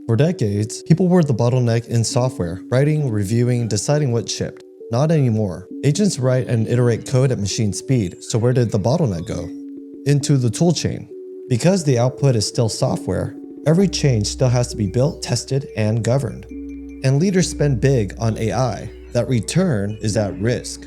For decades, people were the bottleneck in software, writing, reviewing, deciding what shipped. Not anymore. Agents write and iterate code at machine speed, so where did the bottleneck go? Into the toolchain. Because the output is still software, every change still has to be built, tested, and governed. And leaders spend big on AI. That return is at risk.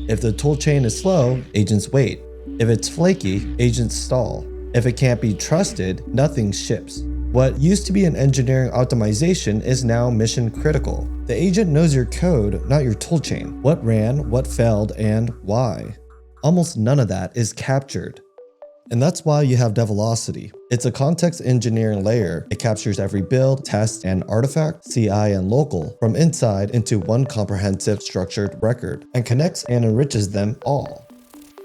If the toolchain is slow, agents wait. If it's flaky, agents stall. If it can't be trusted, nothing ships. What used to be an engineering optimization is now mission critical. The agent knows your code, not your toolchain. What ran, what failed, and why. Almost none of that is captured. And that's why you have Develocity. It's a context engineering layer. It captures every build, test, and artifact, CI, and local from inside into one comprehensive structured record and connects and enriches them all.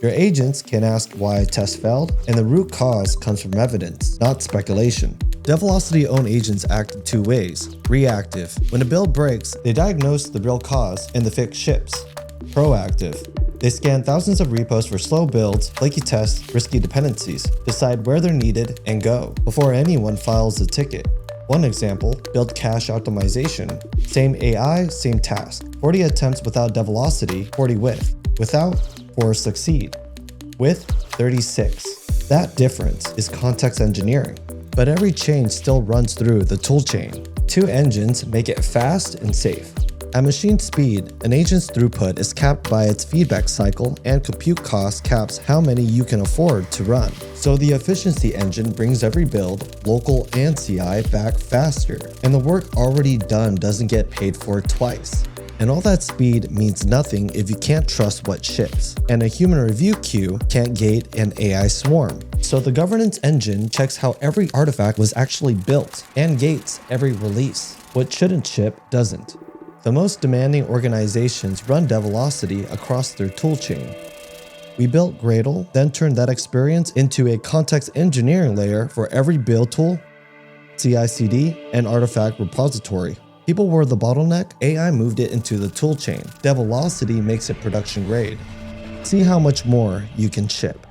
Your agents can ask why a test failed, and the root cause comes from evidence, not speculation. Develocity-owned agents act in two ways. Reactive. When a build breaks, they diagnose the real cause and the fix ships. Proactive. They scan thousands of repos for slow builds, flaky tests, risky dependencies, decide where they're needed, and go before anyone files a ticket. One example, build cache optimization. Same AI, same task. 40 attempts without Develocity, 40 with. Without, 4 succeed. With, 36. That difference is context engineering. But every change still runs through the toolchain. Two engines make it fast and safe. At machine speed, an agent's throughput is capped by its feedback cycle, and compute cost caps how many you can afford to run. So the efficiency engine brings every build, local and CI, back faster, and the work already done doesn't get paid for twice. And all that speed means nothing if you can't trust what ships, and a human review queue can't gate an AI swarm. So the governance engine checks how every artifact was actually built, and gates every release. What shouldn't ship doesn't. The most demanding organizations run Develocity across their toolchain. We built Gradle, then turned that experience into a context engineering layer for every build tool, CI/CD, and artifact repository. People were the bottleneck, AI moved it into the toolchain. Develocity makes it production grade. See how much more you can ship.